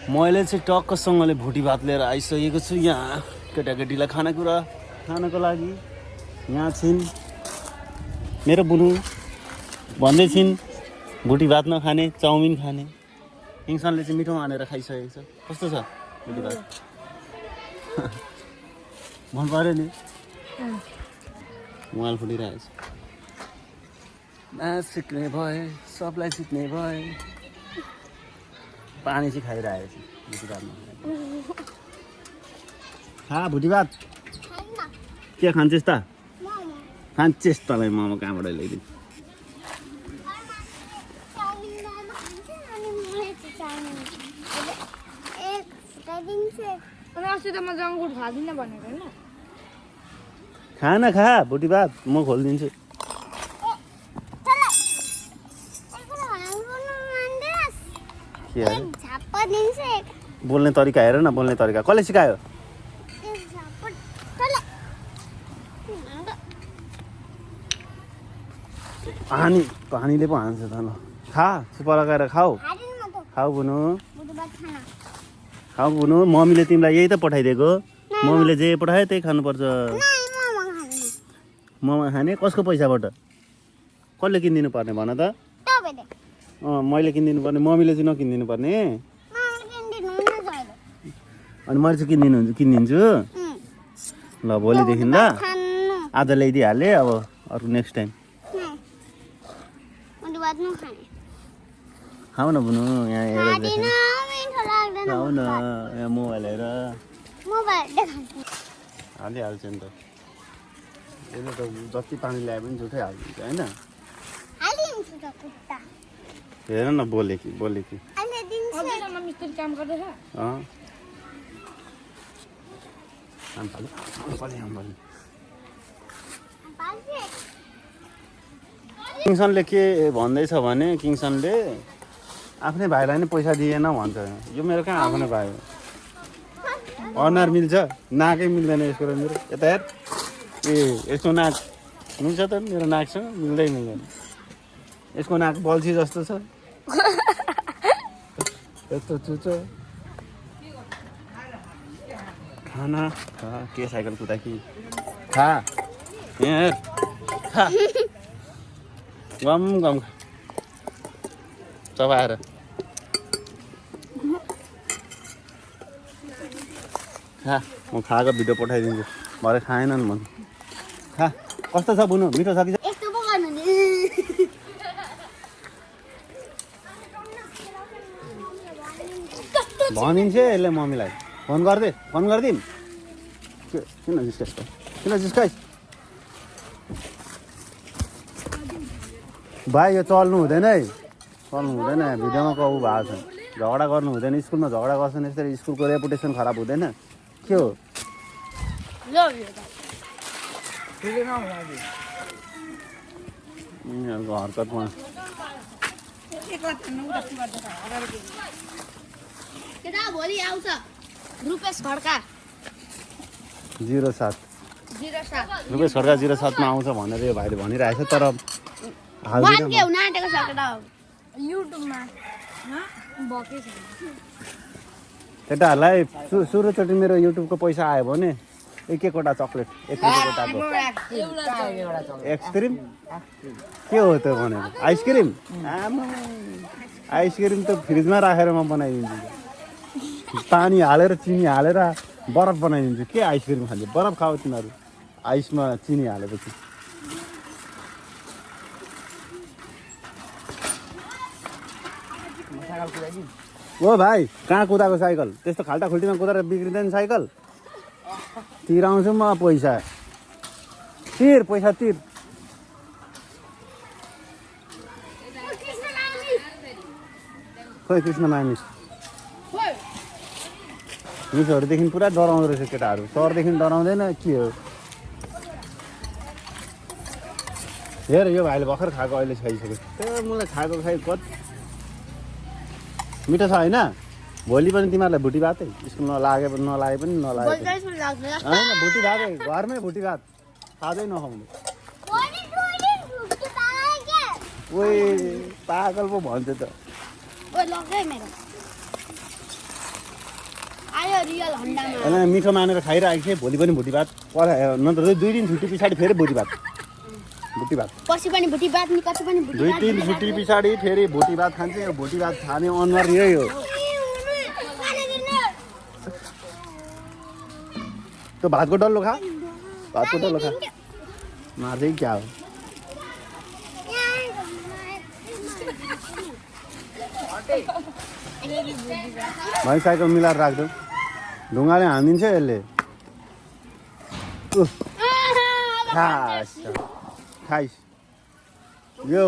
मैले चाहिँ टक्कसँगले भुटी भात लिएर आइसकेको छु यहाँ केटाकेटीलाई खानेकुरा खानको लागि। यहाँ छिन् मेरो बुनु भन्दै छिन् भुटी भात नखाने चाउमिन खाने। किङसनले चाहिँ मिठो हानेर खाइसकेको छ। कस्तो छ भुटी भात? मन पर्यो नि? उहाँले फुटिरहेको छ। नाच सिक्ने भए सबलाई सिक्ने भए। पानी चाहिँ खाइरहेको छु भुटी भातमा। खा भुटी भात। के खान्छस् त? खान्छस् तँलाई मोमो कहाँबाट ल्याइदिनु? खाना खा भुटी भात म खोलिदिन्छु। बोल्ने तरिका हेर न, बोल्ने तरिका कसले सिकायो? पानीले पो हान्छ त ल। खा चुप लगाएर खाऊ। खाऊ बुनु, खाऊ बुनु। मम्मीले तिमीलाई यही त पठाइदिएको। मम्मीले जे पठायो त्यही खानुपर्छ। मोमो खाने कसको पैसाबाट? कसले किनिदिनु पर्ने भन त? मैले किनिदिनु पर्ने, मम्मीले चाहिँ नकिनिदिनु पर्ने? अनि मैले चाहिँ किनिदिन्छु ल भोलिदेखि ल। आज ल्याइदिइहालेँ, अब अर्को नेक्स्ट टाइम खाऊ न बुनु। यहाँ हेर खाऊ न, यहाँ मोबाइल हेर। हालिहाल्छ नि त यसले त। जति पानी ल्याए पनि झुठै हालिदिन्छ होइन? हेर न बोले कि किङसनले के भन्दैछ भने किङसनले आफ्नै भाइलाई नै पैसा दिएन भन्छ। यो मेरो कहाँ आफ्नै भाइ हो? अनुहार मिल्छ, नाकै मिल्दैन यसको र मेरो। यता हेर, ए यसको नाक मिल्छ त मेरो नाकसँग? मिल्दैन। यसको नाक बल्छी जस्तो छ, यस्तो चुचो। खाना खा, के साइकल कुदा कि खा। यहाँ हेर, खा गम गम चबाएर। खा, म खाएको भिडियो पठाइदिन्छु। भरे खाएनन् मन। खा। कस्तो छ बुनु? मिठो छ कि? भनिन्छ यसले मम्मीलाई। फोन गरिदिउँ। किन जिस्काइस्? भाइ यो चल्नु हुँदैन है, भिडियोमा कबु भएको छ। झगडा गर्नु हुँदैन, स्कुलमा झगडा गर्छन् यसरी स्कुलको रेपुटेसन खराब हुँदैन। के हो यिनीहरूको हरकतमा? भोलि आउँछ रुपेश खड्का 07 रुपेश खड्का 07 मा आउँछ भनेर यो भाइले भनिरहेछ। तर केटाहरूलाई सुरुचोटि मेरो युट्युबको पैसा आयो भने एक-एकवटा चक्लेट, एक-एकवटाको आइसक्रिम। के हो त भनेको? आइसक्रिम? आइसक्रिम त फ्रिजमा राखेर म बनाइदिन्छु। पानी हालेर चिनी हालेर बरफ बनाइदिन्छु। के आइसक्रिम खान्छ? बरफ खाऊ तिमीहरू आइसमा चिनी हालेपछि। ओ भाइ, कहाँ कुदाएको साइकल? त्यस्तो खाल्टा खुल्टीमा कुदाएर बिग्रिँदैन साइकल। तिराउँछु म पैसा। पैसा तिर। खोइ कृष्ण मामिस मिसहरूदेखि पुरा डराउँदो रहेछ केटाहरू। सरदेखि डराउँदैन के हो? हेर यो भाइले भर्खर खाएको अहिले खाइसक्यो। त्यो मलाई खाएको कति मिठो छ होइन? भोलि पनि तिमीहरूलाई भुटी भातै स्कुल नलागे पनि होइन। भुटी भातै घरमै भुटी भात खाँदै नखाउनु। ओइ पागल पो भन्छ त। रियल हन्डामा होइन मिठो मानेर खाइरहेको थिएँ भोलि पनि भुटी भात नत्र 2 दिन छुट्टी पछाडि फेरि भुटी भात पछि पनि भुटी भात नि पछि पनि भुटी 2 दिन छुट्टी पछाडि फेरि भुटी भात खान्छ यो भुटी भात खाने अनुहार यही हो त्यो भातको डल्लो खा मार्दै क्या हो भाइ साइकल मिलाएर राख्दो ढुङ्गाले हानिदिन्छ यसले खाइस यो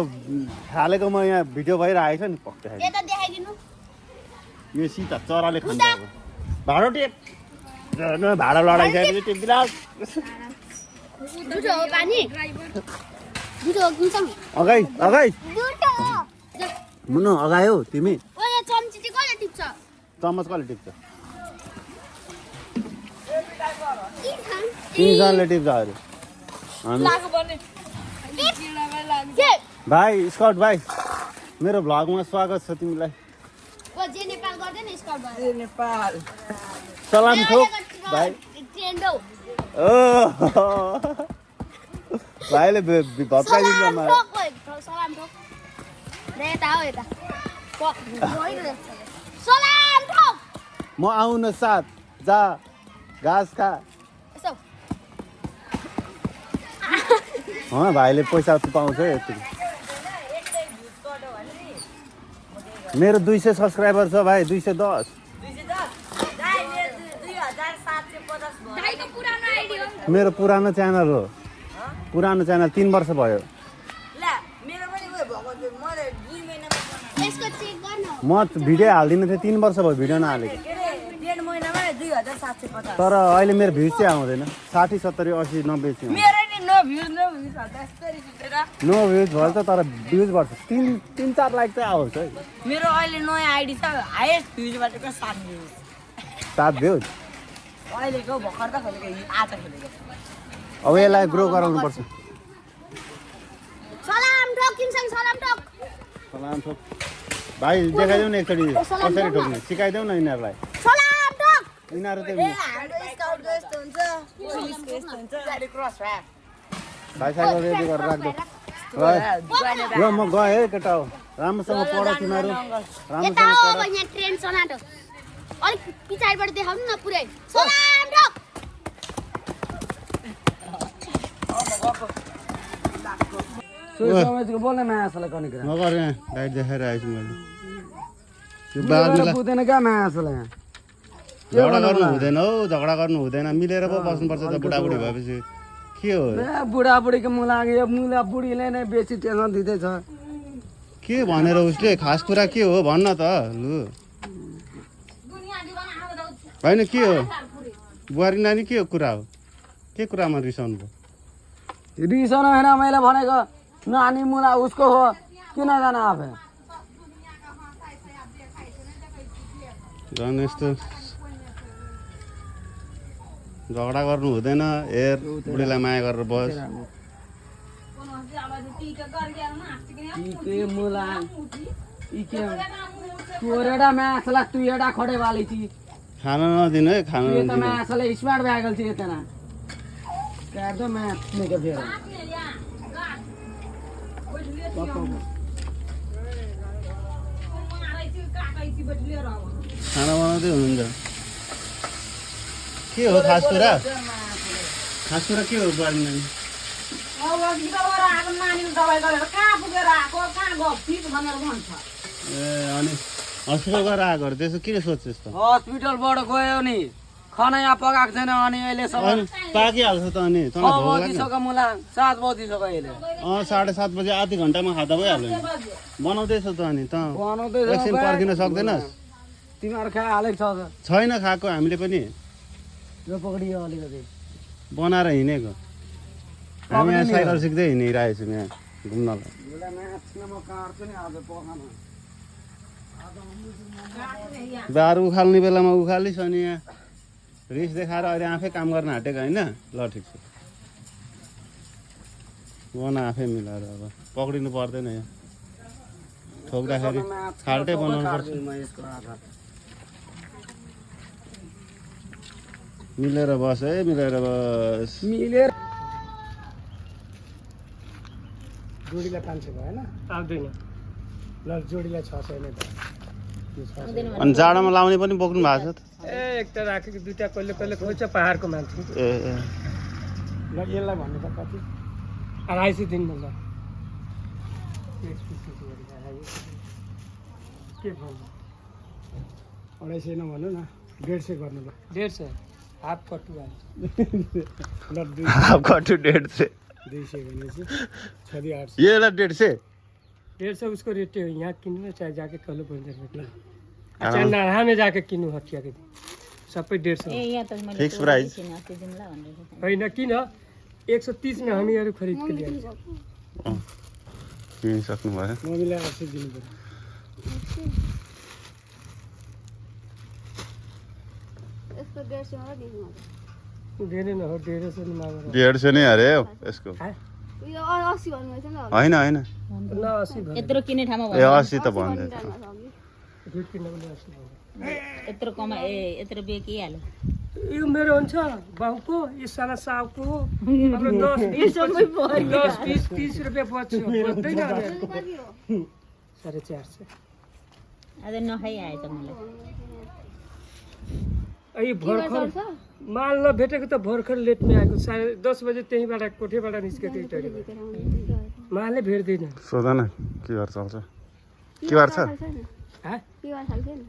हालेको म यहाँ भिडियो भइरहेको छ नि पक्कै यता देखाइदिनु यो सिधा चराले खान्छ अब भाडो टेप भाडा लडाइसकेपछि टेप बिराज दुधो हो पानी दुधो हो किन्छौ अगाइ दुधो मुनो अगायो तिमी ओए चम्ची चाहिँ कसले टिप्छ चम्मच कसले टिप्छ के खान तिनजनाले टिप्छ अरे लागो बने के भाइ स्कट भाइ मेरो भ्लगमा स्वागत छ तिमीलाई ओ जे नेपाल गर्दैन स्कट भयो ए नेपाल सलाम ठोक भाइ ट्रेन्ड हो ओ भाइले भत्काइदिन्छ सलाम मलाई ठोक ओए सलाम ठोक रे यता हो यता सलाम ठोक म आउन साथ जा घाँस खा यसो भाइले पैसा पाउँछ यति मेरो 200 सब्सक्राइबर छ भाइ 210 मेरो पुरानो च्यानल हो पुरानो च्यानल 3 वर्ष भयो यसको चेक गर्न म भिडियो हाल्दिनँ थिएँ 3 वर्ष भयो भिडियो नहालेको तर अहिले मेरो भ्युज चाहिँ आउँदैन 60 70 80 90 चाहिँ नो भ्युज भन्छ तर भ्युज बढ्छ 3-4 लाइक चाहिँ आउँछ है मेरो अहिले नयाँ आइडी छ हाइएस्ट भ्युज बाटोको 7 भ्युज 7 भ्युज अहिलेको भर्खर त खोलेको आज खोलेको अब यसलाई ग्रो गराउनु पर्छ सलाम ठोक किन्छौ सलाम ठोक सलाम ठोक भाइ देखाइदेऊ न एकचोटि कसरी ठोक्ने सिकाइदेऊ न यिनीहरूलाई सलाम ठोक यिनीहरू ए चाहिँ हाम्रो स्काउटको यस्तो हुन्छ पुलिसको यस्तो हुन्छ गाडी क्रस भ्या भाइ साइकल रेडी गरेर राख्दो ल म गएँ है केटा हो राम्रोसँग पढ तिमीहरू यता राम्रोसँग हो पढ अब यहाँ ट्रेन सनाटो अलिक पछाडिबाट देखाउनु न पुरै सलाम ठोक सोचको बोल्न मायासलाई गर्ने कुरा नगर यहाँ डाइट देखाएर आएछु मैले त्यो बादमा पुग्दैन क्या मायासलाई झगडा गर्नु हुँदैन हौ झगडा गर्नु हुँदैन मिलेर पो बस्नुपर्छ त बुढाबुढी भएपछि के हो बुढाबुढीको मुला मुला बुढीले नै बेसी टेन्सन दिँदैछ के भनेर उसले खास कुरा के हो भन्न त लु होइन के हो बुहारी नानी के हो कुरा हो के कुरामा रिसाउनु भयो रिसाउनु होइन मैले भनेको नानी मुला उसको हो किन जान आफै झन् यस्तो झगडा गर्नु हुँदैन हेर बुढीलाई माया गरेर बस मुला तोरेडा मासला तू एडा खडे वाली छी खाना नदिनु है खाना ये तो नदिनु मैं असले स्मार्ट बैगल छी इतना कर दो मैं अपने के फेर खाना बनाउँदै हुनुहुन्छ के हो खास कुरा के हो बुहारी नानी ए अनि हस्पिटल गएर आएको त्यसो किन सोध्छस् त हस्पिटलबाट गयो नि खाना यहाँ पकाएको छैन अनि अहिले अनि पाकिहाल्छ त अनि तँलाई भोक लाग्यो बजिसक्यो मुला 7 बजिसक्यो अहिले 7:30 बजे आधी घन्टामा खाँदा भइहाल्यो नि बनाउँदैछौ त अनि त बनाउँदैछ एकछिन पर्खिन सक्दैनस् तिमीहरू खाइहालेको छ छैन खाएको हामीले पनि यो पक्रियो अलिकति बनाएर हिँडेको हामी यहाँ साइकल सिक्दै हिँडिरहेको छौँ यहाँ घुम्नलाई बार उखाल्ने बेलामा उखालिस् अनि यहाँ रिस देखाएर अहिले आफै काम गर्न आँटेको होइन ल ठिक छ बना आफै मिलाएर अब पक्रिनु पर्दैन यहाँ ठोक्दाखेरि खाल्टै बनाउनु पर्छ मिलेर बस है मिलेर बस मिलेर जोडीलाई 500 भयो होइन आउँदैन ल जोडीलाई 600 नै भयो अनि जाडोमा लाउने पनि बोक्नु भएको छ त ए एक त राखेको दुईटा कहिले कहिले खोज्छ पाहाडको मान्छे ए ल यसलाई भन्नु त कति 250 दिनु ल के भन्नु 250 नभन्नु न 150 गर्नु ल 150 हाफ कटु हाल्छ ल हाफ कटु 150 200 भनेपछि 800 ये वाला 150 150 उसको रेट है यहाँ किन्नु चाहे जाके कल बंदर में अच्छा नाहा में जाके किन्नु हटिया के सबै 150 फिक्स प्राइस होइन किन 130 में हामीहरू खरिद के लिए किन सक्नु भयो मम्मीलाई 800 दिनु पर्यो यसको 150 मा दिनु धेरै न हो 150 नि मागेर 150 नै अरे हो यसको यो 80 भन्नु भएछ नि हैन हैन न 80 भन्नु यत्रो किने ठाउँमा ए 80 त भन्दै दुध किन्नको लागि 80 भन्नु यत्रो कमा ए यत्रो बेकिहाल्यो यो मेरो हुन्छ बाउको यो साला साउको हाम्रो 10 सबै पर्यो 10 20 30 रुपैयाँ बच्छ बच्दैन हामीहरूको 450 आज नखाइ आएछ मलाई अहिले भर्खर माल नभेटेको त भर्खर लेटमै आएको 10:30 बजे त्यहीँबाट कोठेबाट निस्केको इटरी मालै भेट्दैन सोध न के गर्छ चल्छ के गर्छ हा तिहार खाल्छ नि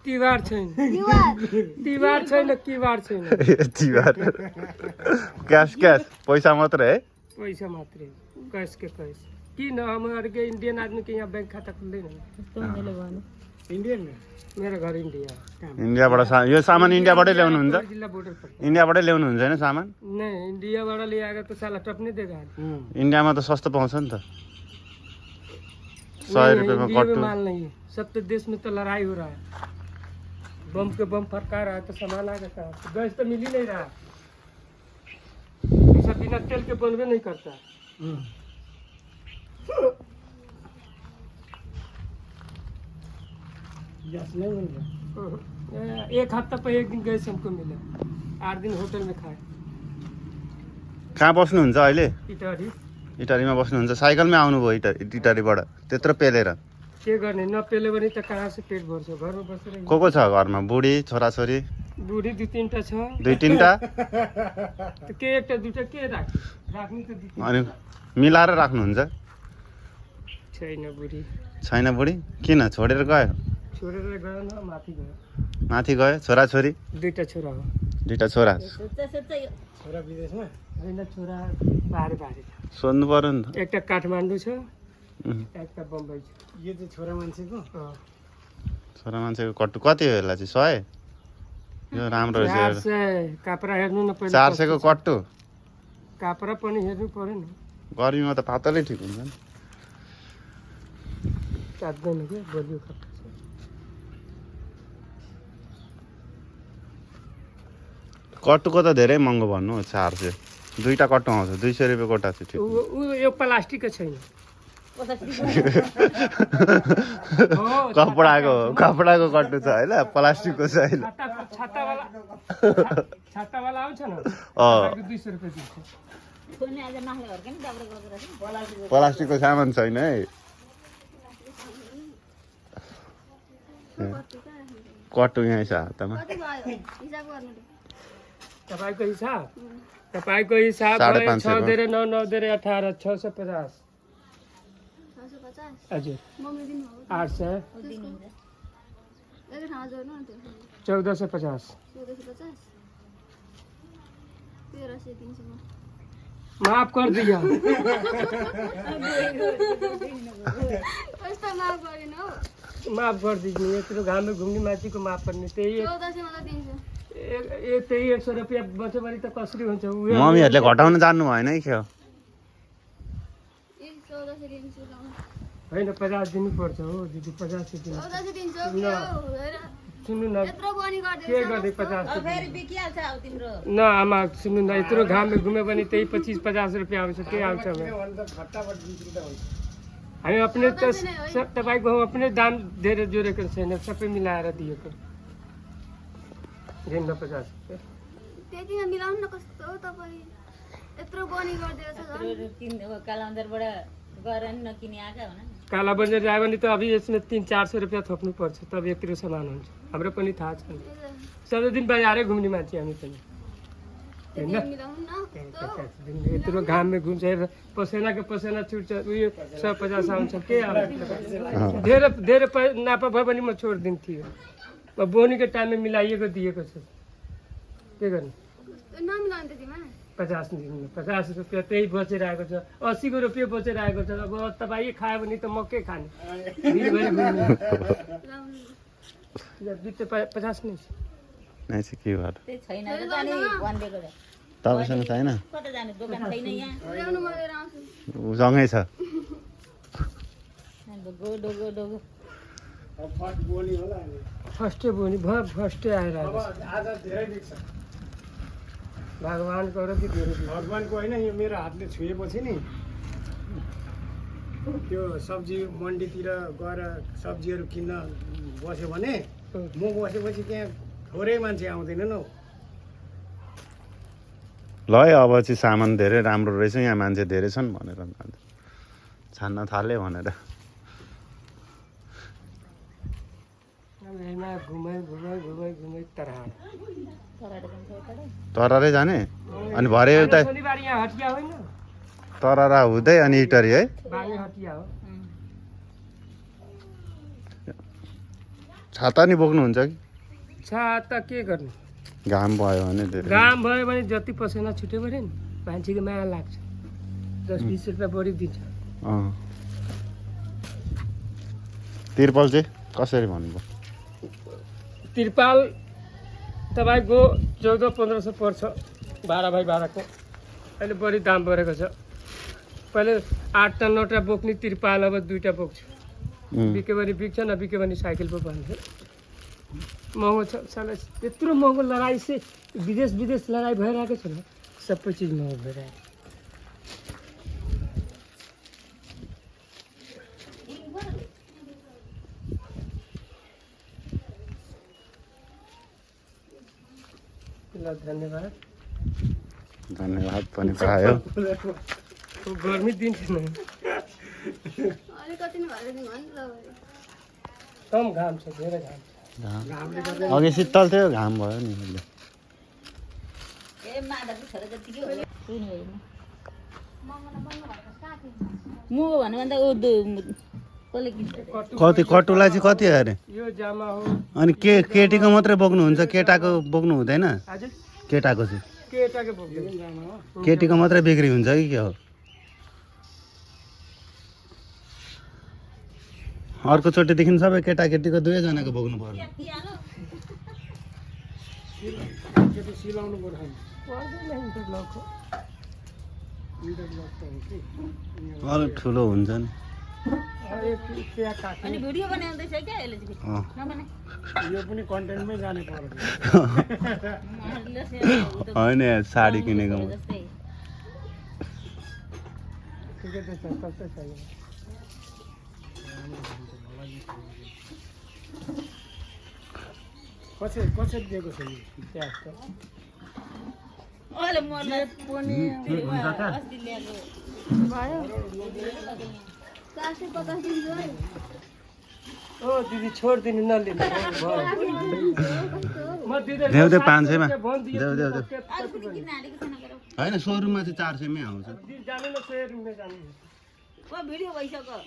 तिहार छैन तिहार छैन किबार छैन तिहार क्याश क्याश पैसा मात्र है पैसा मात्रै कैश के कैश किन हमारे के इंडियन आदमी के यहाँ बैंक खाता खुल्दैन तँले भन्नु इन्डियन मेरो घर इन्डिया इन्डियाबाट यो सामान इन्डियाबाटै ल्याउनु हुन्छ जिल्ला बोर्डर पर इन्डियाबाटै ल्याउनु हुन्छ हैन सामान नहीं इंडियाबाट ल्याएर त साला टप्ने देगा इन्डियामा त सस्तो पाउँछ नि त 100 रुपैयाँमा इंडिया में कट्टु माल नहीं है सब तो देश में तो लड़ाई हो रहा है बम के बम फटका रहा है तो सामान आएगा कहाँ से? गैस तो मिल ही नहीं रहा ऐसा बिना तेल के बनवे नहीं करता ग्यास नै मिल्छ एक हफ्ता पर एक दिन गैस हमको मिला 8 दिन होटल में खाए कहाँ बस्नुहुन्छ अहिले इटहरी इटारीमा बस्नुहुन्छ साइकलमै आउनुभयो इटारीबाट त्यत्रो पेलेर के गर्ने नपेल्यो भने त कहाँ से पेट भर्छ घरमा बसेर को छ घरमा बुढी छोराछोरी बुढी 2-3टा छ 2-3टा त के एउटा दुईटा के राख्ने त 2-3 अनि मिलाएर राख्नुहुन्छ छैन बुढी छैन बुढी किन छोडेर गयो छोडेर गयो न माथि गयो माथि गयो छोराछोरी 2टा छोरा हो 2टा छोरा छोरा विदेशमा होइन छोरा बाहिर बाहिर सोध्नु पर्यो नि त एउटा काठमाडौँ छ उम्, एउटा बम्बई छ यो चाहिँ छोरा मान्छेको छोरा मान्छेको कट्टु कति हो यसलाई चाहिँ 100 यो राम्रो रहेछ 400 काप्रा हेर्नु न पहिला 400 को कट्टु काप्रा पनि हेर्नु पर्यो नि गर्मीमा त पातलै ठिक हुन्छ नि काट्दैन के बलियो काप्रा छ कट्टुको त धेरै महँगो भन्नु 400 दुईटा कट्टु आउँछ 200 रुपियाँ गोटा चाहिँ ठिक यो प्लास्टिकको छैन कपडाको कट्टु छ होइन प्लास्टिकको छैन छातावाला आउँछ न अँ 200 रुपियाँ दिन्छ प्लास्टिकको सामान छैन है कट्टु यहीँ छ हातमा कति भयो हिसाब गर्नु तपाईँको हिसाब भयो 550 6 धेरै 9 9 धेरै 18 650 650 हजुर मम्मी दिनु हो 800 एक ठाउँ जोड्नु न त्यो 1450 1450 1300 300 माफ कर दिया कस्तो माफ गरिन हौ माफ कर दीजिए यत्रो घाम में घुम्ने मान्छे को माफ गर्ने त्यही 1400 मा त दिन्छु त्यही 100 रुपियाँ बच्यो भने त कसरी हुन्छ मम्मीहरूले घटाउन जान्नु भएन है क्या 1400 दिन्छु होइन 50 दिनु पर्छ हो दिदी 50 दिनु 1400 दिन्छु के हो हेर सुन्नु न यत्रो बनी के गर्दै गर्ने 50 फेरि बिकिहाल्छ अब तिम्रो न आमा सुन्नु न यत्रो घाम में घुम्यो भने त्यही 25-50 रुपियाँ आउँछ के आउँछ भने त फटाफट 20 रुपियाँ हुन्छ हामी अपने त तपाईँको अपने दाम धेरै जोडेको छैन सबै मिलाएर दिएको दिन 50 रुपियाँ त्यतिमा मिलाउनु न कस्तो तपाईँ यत्रो बनी गरिदिएछ झन् कालान्जरबाट गएर नि नकिने आएका हुन काला बजार जायो भने त अभी यसमा 300-400 रुपियाँ थप्नु पर्छ तब यत्रो सामान हुन्छ हाम्रो पनि थाहा छ सबै दिन बजारै घुम्ने मान्छे हामी पनि हैन मिलाउनु न यत्रो घाममा घुम्छ पसेना के पसेना छुट्छ उयो 150 आउँछ के धेरै धेरै नापा भयो भने म छोडिदिन्थ्यो अब बोनीको टाइममा मिलाइएको दिएको छ के गर्ने नमिलाउनु त्यतिमा 50 रुपियाँ त्यही बचिरहेको छ 80 को रुपियाँ बचिरहेको छ अब तपाईँ खायो भने त म के खाने दिनभरि घुम्ने बित्ते 50 नै नै चाहिँ के भयो त्यही छैन र त अनि भनिदिएको छ तपाईँसँग छैन कता जाने दोकान छैन यहाँ ल्याउनु म लिएर आउँछु सँगै छ डोगो डोगो डोगो फर्स्टै बोनी भयो फर्स्टै आएर आज धेरै बिग्छ भगवान्को र कि धेरै भगवान्को होइन यो मेरो हातले छुएपछि नि त्यो सब्जी मन्डीतिर गएर सब्जीहरू किन्न बस्यो भने म बसेपछि त्यहाँ थोरै मान्छे आउँदैनन् हौ ल है अब चाहिँ सामान धेरै राम्रो रहेछ यहाँ मान्छे धेरै छन् भनेर छान्न थाले भनेर घुमाइ घुमाइ घुमाइ घुमाइ घुमाइ तरार तररै जाने अनि भरे उता शनिबार यहाँ हटिया होइन तररा हुँदै अनि इटरी है बाङ्गे हटिया हो छाता नि बोक्नुहुन्छ कि छाता के गर्ने घाम भयो भने धेरै घाम भयो भने जति पसेना छुट्यो भने नि मान्छेको माया लाग्छ 10-20 रुपियाँ बढी दिन्छ अँ तिर्पल चाहिँ कसरी भन्नुभयो तिरपाल तपाईँको 1400-1500 पर्छ 12x12 को अहिले बढी दाम बढेको छ पहिले 8टा 9टा बोक्ने तिरपाल अब 2टा बोक्छु बिक्यो भने बिक्छ नबिक्यो भने साइकल पो भन्छु महँगो छ साला त्यत्रो महँगो लडाइँ चाहिँ विदेश लडाइँ भइरहेको छ न सबै चिज महँगो भइरहेको ल धन्यवाद धन्यवाद पनि पायो गर्मी दिन थिएन अलिकति नै भएर दिनु भने ल कम घाम छ धेरै घाम छ अघि शीतल थियो घाम भयो नि अहिले ए माधवको छोरा जतिकै हो सुन्नु होइन म भन्नु भन्दा ऊ कसले किन्छ कति कटुलाई चाहिँ कति अरे यो जामा हो अनि केटीको मात्रै बोक्नुहुन्छ केटाको बोक्नु हुँदैन हजुर केटाको चाहिँ केटाको बोक्नु केटीको मात्रै बिक्री हुन्छ कि के हो अर्कोचोटिदेखि सबै केटाकेटीको 2जनाको बोक्नु पर्यो सिलाउनु पर्छ पर्दैन इन्टरलक अलिक ठुलो हुन्छ नि अनि भिडियो बनाउँदैछ क्या यसले चाहिँ नबनाइ यो पनि कन्टेन्टमै जाने पर्यो होइन साडी किनेको म। जस्तै ठिकै छ कस्तो छ यो कसरी दिएको छ यो प्याज त अहिले मर्ला अस्ति ल्याएको भयो 450 दिन्छु है ओ दिदी छोडिदिनु नलिनु म दिँदै देऊ देऊ 500 मा भनिदिएँ देऊ देऊ देऊ अरू पनि किन हालेको छैन गरौ होइन सोरुममा चाहिँ 400 मै आउँछ जानु न सेयरिङमा जानु ओ भिडियो भइसक्यो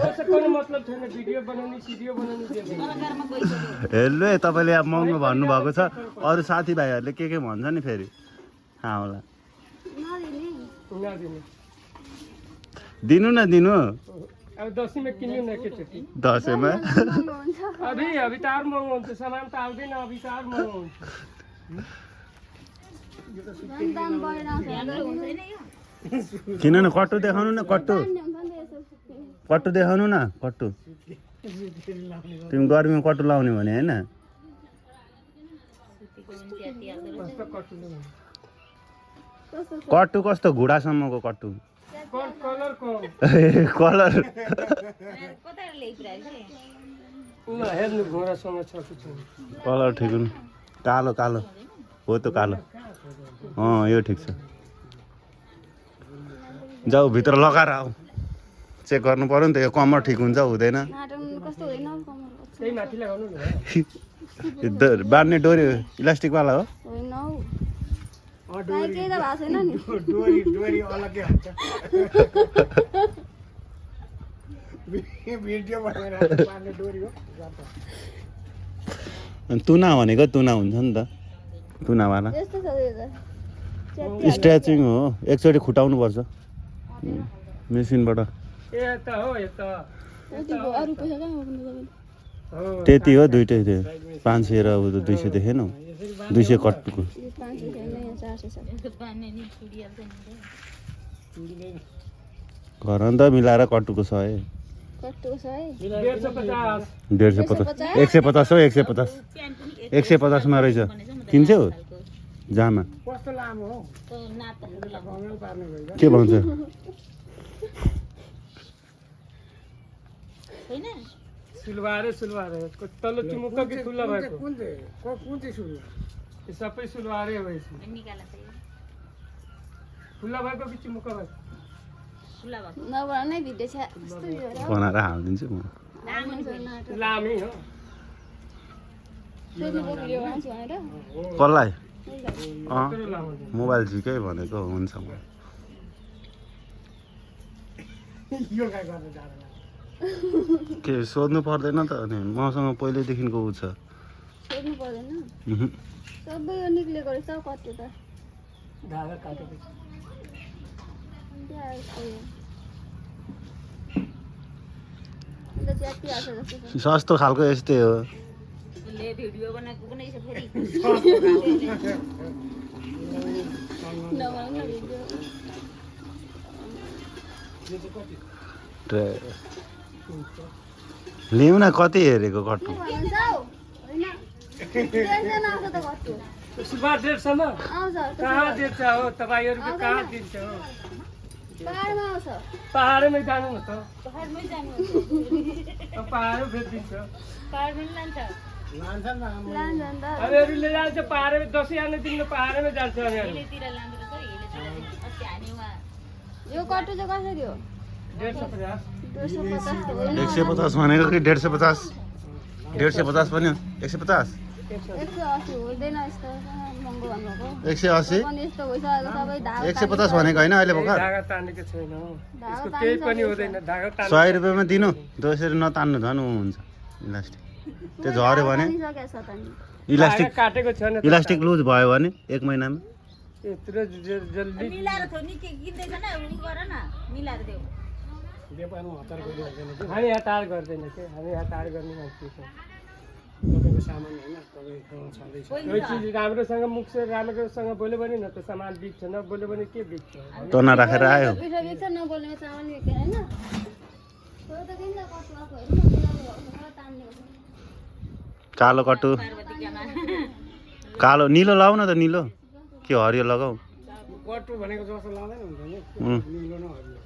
पैसा कुनै मतलब छैन भिडियो बनाउने सिडियो बनाउने दिएको कलाकारमा गइसक्यो हेर्नु है तपाईँले अब महँगो भन्नुभएको छ अरू साथीभाइहरूले के भन्छ नि फेरि होला नदिने नदिने दिनु न दिनु अब दसैँमा किन्नु न केचोटि दसैँमा महँगो हुन्छ अभी त और महँगो हुन्छ सामान त आउँदैन अभी त और महँगो हुन्छ झन् दाम बढेर आउँछ राम्रो हुँदैन यो किन न कट्टु देखाउनु न कट्टु कट्टु देखाउनु न कट्टु तिमी गर्मीमा कट्टु लाउने भने होइन कस्तो कटुलो कट्टु कस्तो घुँडासम्मको कट्टु कलर को कलर कता ल्याइपुऱ्यायो ल हेर्नु घोडासँग छ कि छैन कलर ठिक हुनु कालो कालो हो त कालो यो ठिक छ जाऊ भित्र लगाएर आऊ चेक गर्नु पर्यो नि त यो कम्मर ठिक हुन्छ हुँदैन कस्तो हुँदैन कमर त्यही माथि लगाउनु नि बाँध्ने डोरी इलास्टिकवाला हो होइन हौ केही त भएको छैन नि डोरी अलग्गै हुन्छ भिडियो बनाएर पार्ने डोरी हो अनि तुना भनेको तुना हुन्छ नि त तुनावाला यस्तो छ यो त स्ट्रेचिङ हो एकचोटि खुटाउनु पर्छ मेसिनबाट यता हो यता यतिको अरू पैसा कहाँ बोक्नु तपाईँ हो त्यति हो दुइटै थियो 500 र 200 देखेन 200 कट्टुको 500 छैन यहाँ 400 छ घर अन्त मिलाएर कट्टुको 100 कट्टुको छ है 150 150 हो 150 150 मा रहेछ किन्छौ जामा कस्तो लामो हो कमेल पार्ने भयो के भन्छ सुलवारे तल्लो चिमुक्का कि खुल्ला भएको कुन चाहिँ सुरु यो सबै सुलवारे हो यसमा खुल्ला भएको कि चिमुक्का भएको नबना नै भिडियो छ यस्तो यो र बनाएर हालिदिन्छु म लामै हो सोध्नुको भिडियो बनाउँछु भनेर कसलाई यत्रो लामो मोबाइल झिकै भनेको हुन्छ म यो काय गर्न जाँदैन के सोध्नु पर्दैन त अनि मसँग पहिल्यैदेखिको उ छ सोध्नु पर्दैन उहुँ। सबै यो निक्लेको रहेछ हौ कट्यो त धागा काटेको छ त्यहाँ यस्तो यो। अन्त च्यातिहाल्छ जस्तो छ सस्तो खालको यस्तै हो भिडियो बनाएको पनि छ फेरि नबनाउनु न भिडियो लिउँ न कति हेरेको कट्टु के भन्छ हौ होइन टेन्सन आउँछ त कट्यो सुबह 150 मा आउँछ कहाँ दिन्छ हो तपाईँहरूको कहाँ दिन्छ हो पाहाडमा आउँछ पहाडमै जानु न त पहाडमै जानु अब पहाडमै बेचिदिन्छ पहाडमै लान्छ लान्छ नि लान्छ नि त हामीहरूले जान्छ पहाडमै दसैँ आउने दिनमा पहाडमै जान्छ हामीहरू हिलेतिर लाँदो रहेछ हिले अस्ति हाने उहाँ यो कट्टु चाहिँ कसरी हो 150 250 त होइन 150 भनेको कि 150 150 पनि 150 180 हुँदैन यस्तो महँगो भन्नुभएको 180 पनि यस्तो भइसकेको सबै धागा 150 भनेको होइन अहिले भर्खर धागा तानेको छैन हो धागा यसको केही पनि हुँदैन धागा तान्नु 100 रुपियाँमा दिनु त्यसरी नतान्नु झन् उ हुन्छ इलास्टिक त्यो झऱ्यो भने तानिसकेको छ त नि इलास्टिक धागा काटेको छैन त इलास्टिक लुज भयो भने 1 महिनामा यत्रो जल्दी मिलाएर थो नि के किन्दैछ न उ गर न मिलाएर देऊ व्यापारमा हतार गरिहाल्दैन कि हामी हतार गर्दैन के हामी हतार गर्ने मान्छे छौँ तपाईँको सामान होइन तपाईँको छँदैछ कोही चिज राम्रोसँग मुख से राम्रोसँग बोल्यो भने न त सामान बिग्छ नबोल्यो भने के बिग्छ टोना राखेर आयो पिठो बिग्छ नबोल्ने चामल बिग्दैन होइन त्यो त किन कट्टु आएको हेर्नु न पुरा तान्ने हो कालो कट्टु पार्वतीकामा कालो निलो लगाउ न त निलो के हरियो लगाऊ कट्टु भनेको जस्तो लाँदैन हुन्छ नि उम्, निलो न हरियो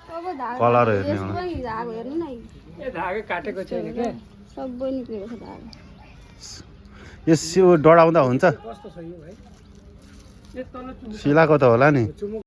सबै धागा कलर हेर्ने यसको होला। पनि धागो हेर्नु न ए धागा काटेको छैन के सबै निक्लेको छ धागा यो डढाउँदा हुन्छ कस्तो छ यो भाइ यो तल सिलाएको त होला नि चुमुक